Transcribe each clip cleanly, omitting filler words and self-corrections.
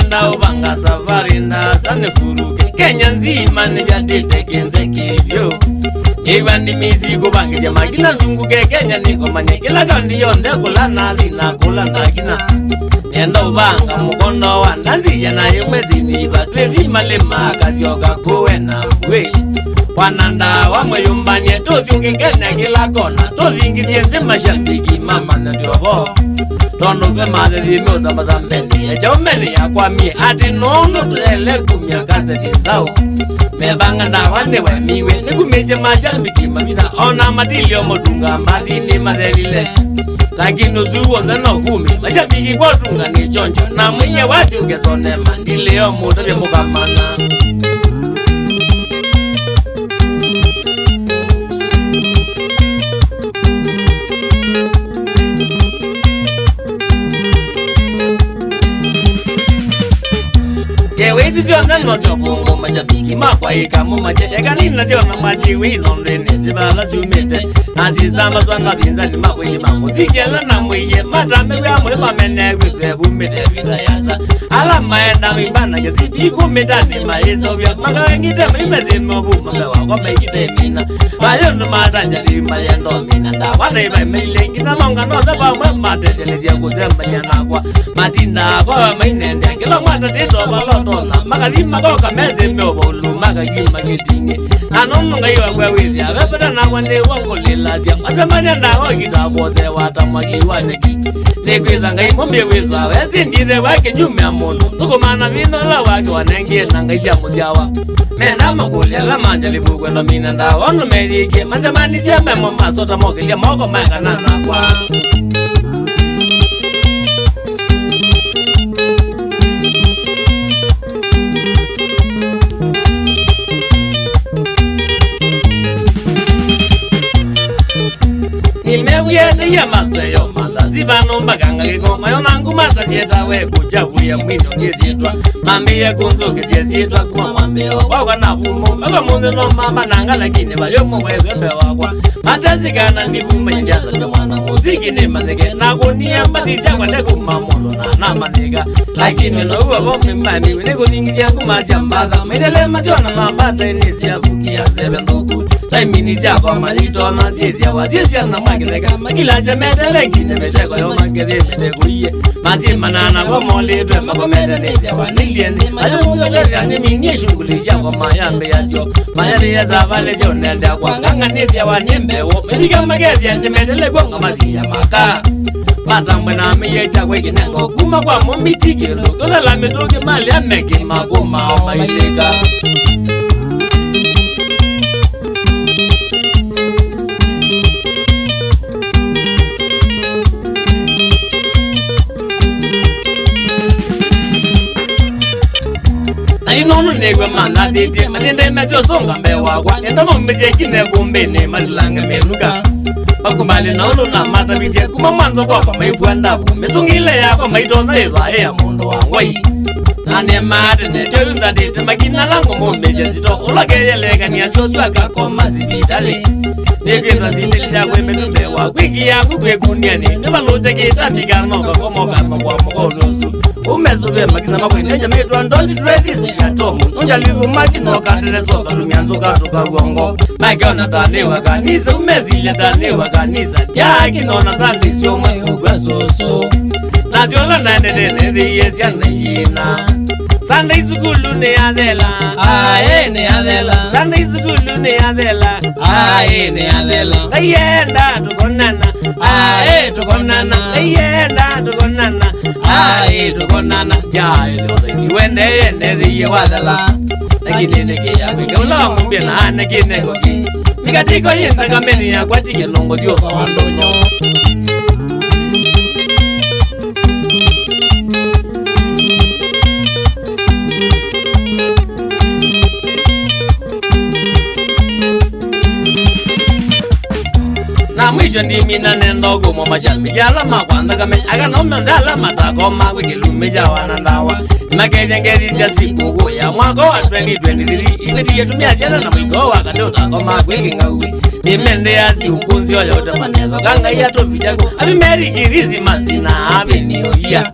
Nenda ubanga safari na sane furuke Kenya nzima nijadite kinse kivyo Iwandi mizigo bangi ya magina zunguke Kenya niko manikila kandi yonde kulana dhina kulanda kina Nenda ubanga mukondo wa nanzi ya na yumezi niva Twezi malema kasioga kuwe na mwe Wananda wa mweyumbanye tozi unge Kenya kila kona Tozi ingi diende mashambiki mama na tuwabo Tondo pe madhe dhimio za mazambeni ya chaumeni ya kwa mie Ati nono tulele kumia kaseti nzao Mebanga na wanewe miwe Nikumeje mashambiki mamisa Ona matilio motunga madhini madhelile Lakini uzuo neno fumi Mashambiki kwa tunga ni chonjo Na mwenye wati ukesone mandileo mutale mukamana Yewe ziona nozo bongo majabiki makwaika mu majeka nina ziona majiwi nondene zibala zumete azizama zona binzani makwili mamuzikela na mwiye matambe ya mwe bamene kwebu mete vidayasa ala maenda mimbana yesipi kumedani maezo bya magangite mimeze mobuma kwa mekite mina bayo no matanja li mayendo mina da wana ba melengi na longa no da ba mwe matendelezia kuzemba nyana kwa matinda kwa mainende kila mwata tendo baloto na magazi magoka meze mbolu magazi magitini anono ngaiwa kwa wizi abepata na wande wangolela zia azamani ndaho kitakoze watamagi waneki Nekwiza ngai mombe wiza wezi ndize wake nyume ya mono Tukumana vino la wake wanengie na ngai ya muziawa Mena makulia la manjali bugwe no mina nda Ono medike mazamani siya memo masota mokilia moko meka nana kwa Nimewiyene ya mazeyo Zibano mbaganga kikoma yonangu mata sieta we kuchafu ya mwino kisietwa Mambi ya kunzo kisietwa kuma mwambeo Wakwa na fumo Mbaka munzi no mama nanga lakini Bayomo wezembe wakwa Mata zikana nifume njaza Kwa mwana muziki ni mazike Nakunia mbazisha kwa neku mamolo na namanega Lakini no uwa vomi mbami Winiku zingidia kumasya mbadha Mwidele maziona mambata inisia Fukia sebe ndoku Taimini siya kwa malito na zizia Wazizia na mwagileka Magila se medele kine meteko yo magede meteko iye Mazima nana kwa molitwe Magomede nizia wanilieni Alungu lezia ni minye shungulisha Kwa mayambe ya cho Mayari ya zavale cho nendea kwa Nganga nizia wanimbewo Mebika magezia ni medele kwa ngamali ya maka Matambwe na miye chakwe kinengo Kuma kwa mumitikilo Koza la mitoke mali ya meki Magoma o mailika Inono negwe mana dede Malinde mejo songa mewa kwa Nendamo meje kine kumbene Malilanga menuka Bakumali naulu na mata bise Kuma manzo kwa maifuandafu Mesungile ya kwa maitona eza ya mundo wangwai Nane mate neteunza dete Makina lango mombeje zito Ulage yelega ni asoswa kako masibitale Negweza zindelija kwe menumewa Kwiki yangu kwe kuniani Nebalote kita migarnoka Komoka mwa mkolosu Umezube makina makwe Neja meitwa ndondi tradisi ya tomu Nunja livu makina Kandele soka lumianzo katuka gongo Makiona tanewa kanisa Umezile tanewa kanisa Jaki nona zandi sioma yugwa soso Naziola nane yesi anayina Sunday zugulu ne adela Ae ne adela Sunday zugulu ne adela Ae ne adela Ayenda tukonana Ae tukonana Ayenda tukonana Ae tukonana Jai lode niwende yende wadala Lakini neke ya kweke ula ngumbia na aneke nekoki Mikatiko yenda kameni ya kwa tike nongo diyo kwa wandonyo Mwicho ndi mina nendogo mo mashambi Jala makwanda kame Aga nome ndala matako magwe kilumeja wanandawa Makeja ngezi ya sipugu ya mwako wa 2023 Ineti yetu mia jana na mwiko waka Dota ko magwe kingawi Nimende ya si ukunzi wa yote manezo Kanga ya topi jago Abi meri kirizi masina Abi ni oia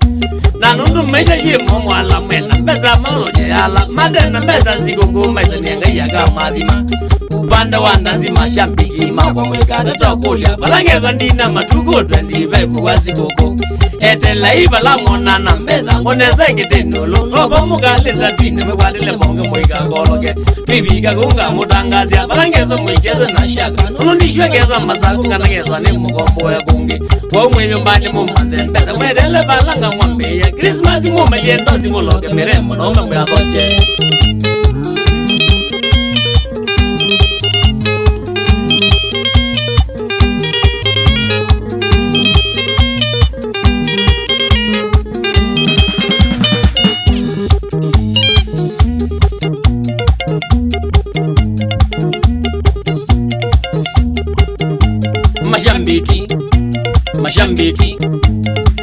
nundu maisha ye momo ala mena beza maroje ala madena beza zigongo maisha nenga yaga madima upanda wandanzi mashambiki mako mwekada tokolia balangeza ndina matuko 25 wasikoko etela ibala monana mbeza ngoneza ngetenolo lobo mukalisa twine mwadile monge mwika gologe bibiga gunga mutangazia balangeza mwikeza na shaka unondishwe keza masako kanageza ne mugombo ya kungi kwa mwenyo mbani mumande mbeza mwedele balanga mwambe ya Christmas mumeliendo simuloge miremo nome mwakoche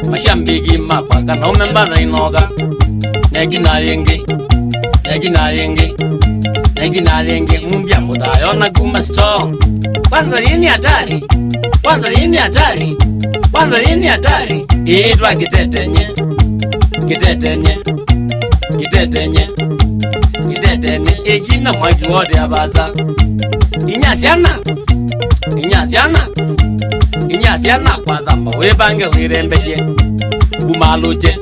Mashambiki mapaka na umembara inoga negina yenge mbya mudayo na kuma strong kwanza yini hatari itwa kitetenye egina mwaki wote abasa inyasiana kwa dhamba webange wirembeshe kumaloje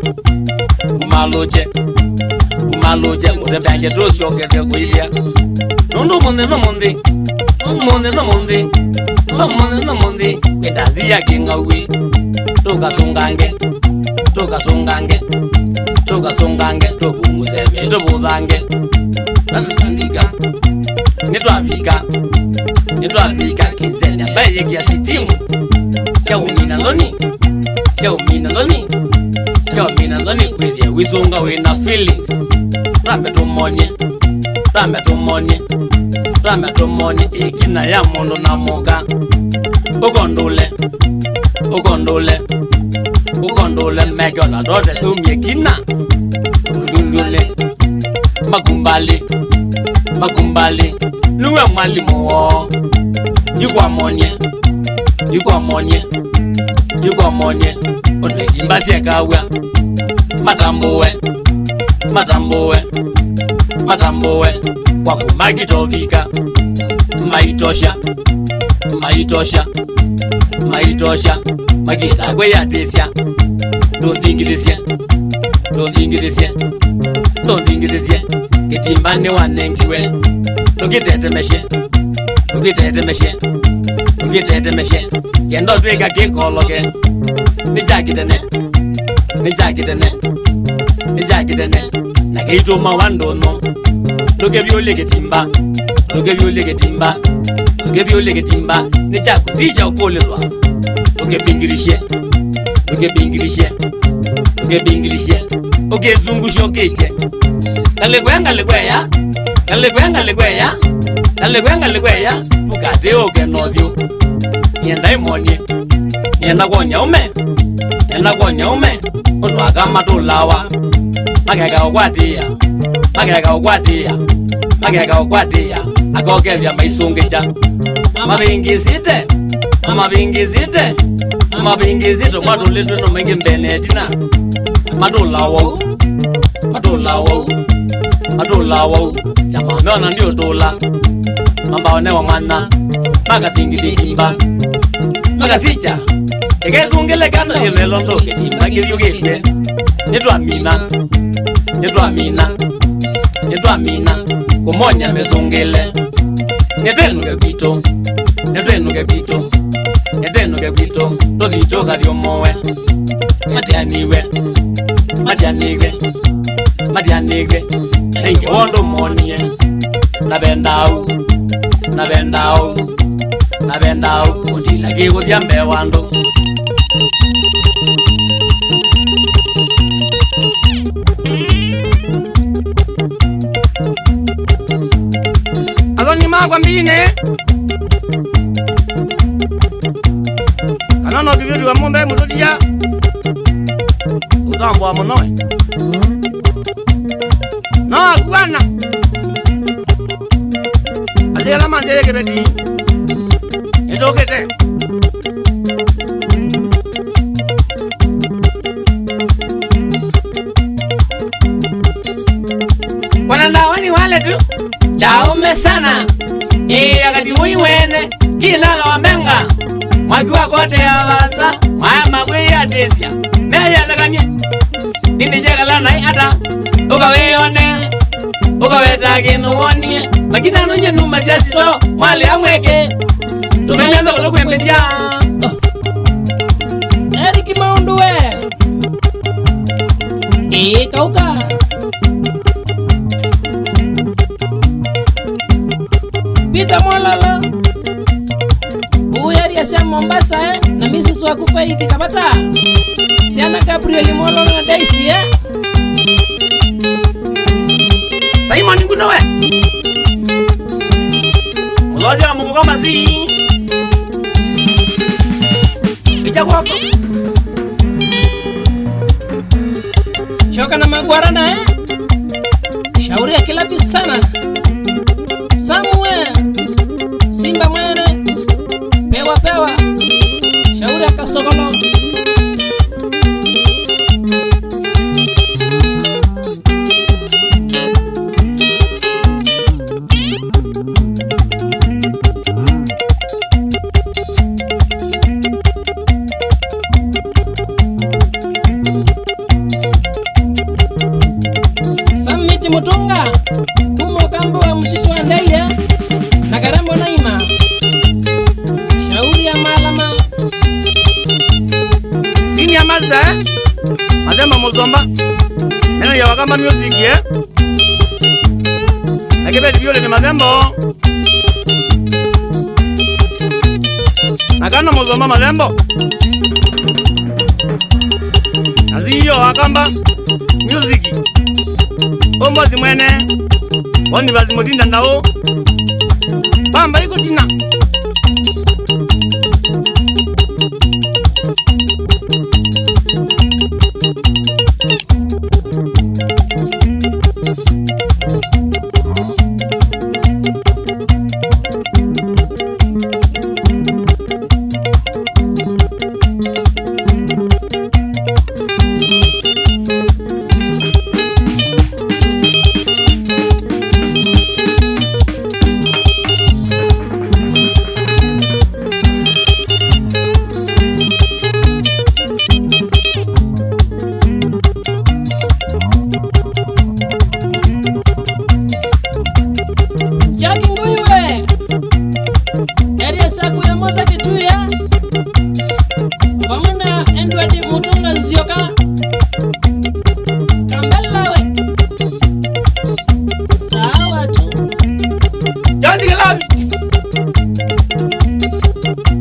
mudembanje tosyokerya kuilya nundu mundi kwendazi yake ngawi tokasungange tokunguzeme tobudhange nanutandika nitwabika kinzenya baye kiasi timu siaumina loni kwithia wisunga wina feelings rambe tumonye ikina ya mundu na muka ukondule megona dote sumye kina ndundule makumbali nuwe mwalimu wo yukwamonye odwekimbasye kawa matambuwe kwakumakitovika maitosha makitakwe yatesya tondingilisye kitimbane wanengiwe tukitetemeshe jendo twika kikologe nijakitene nakeituma wandono lukebyuleketimba nijakutija ukolelwa lukebingilishe ukezungusha ukeche kalikweya tukateo kenovyo nienda konya ume unwaka matulawa mageka ukwatia akokevya maisungicha mabingizite mwatulitwe nomengi mbenetina matulawo chamameona ndio tula mambaonewa mwana makatingidikimba makasicha ekezungelekano ilelondo ketimba kilyugitwe nitwamina kumonya mesungile netwenuke kwito tolitoka lyomowe matianigwe ningi wondo monie nabendau utilagi kutyambe wandu aloni makwambine kanano kivyoti wa mumbe mutotia utambwa munoe no akwana azela manje kebeti etokete pole sana akati muiwene kinala wamenga mwaki wakote ya vasa maya magwe ya desia meya lakanye nini jekala nai ata ukaweyone ukawetaginu wonie makina nunye numasiasito mwale amweke tumelembe kulokwembetia Eriki maundu we kauka Pita Mololo kuyaria sia Mombasa na Mrs. Wakufaidi kabata siana Gabriel Mololo na Daisy Simon Ngunowe Mloja Mungu kama zi Ija kwako Choka na magwarana Shauri ya kila bisana Samuel Simba mwene Pewa Shauri ya kasogolo Samiti Mutunga Kumo kambo wa msitu wa Ndaia na Garambo Naima Shauri ya Malama Sini ya Mazda Madema Mozomba Neno ya Wakamba Music Nakebeti viole ni Madembo Nakano Mozomba Madembo Naziyo Wakamba Music Ombo zimwene Wani bazimotinda ndao Pamba iko tina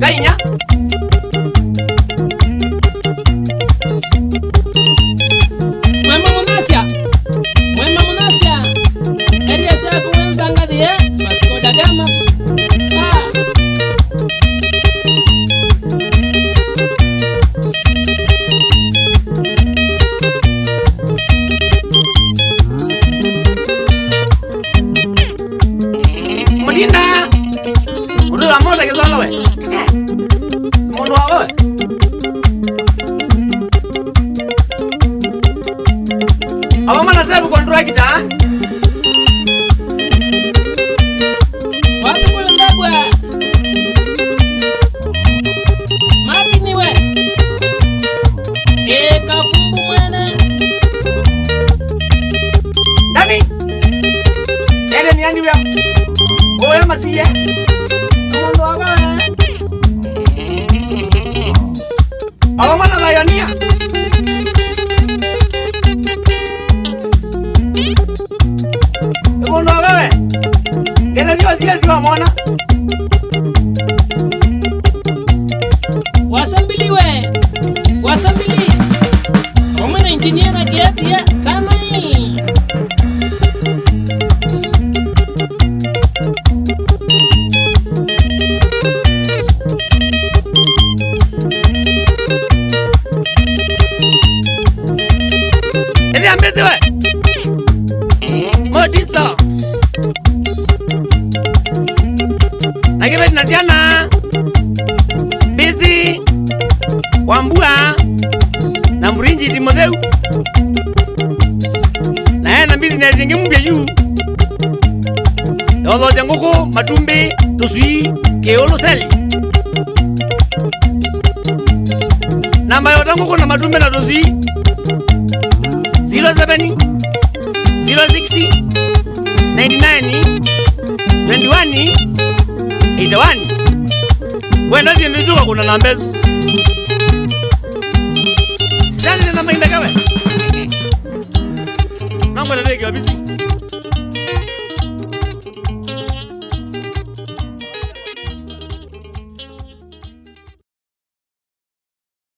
Kainya Mwema Munasia Eria sa kuenza ngadi Vasco da Gama Mudinda Udula moda kizolo we Mundu wawe Awa mana zebu kondura kita Watu kule Ndagwa Martini we Kafumbu mwene Dani Ede ni andi wea Owe masiye Mundu wawe Awa mana layania Mundu wawe Kene ziwa mwana Wasambili we Wasambili Omana engineer na kiati ya Tanai tangu kuna madume na dozi 07 06 99 21 81. Wenda zindizuka kuna nambezi. Sidani namba indakawe. Namba ndege wabisi.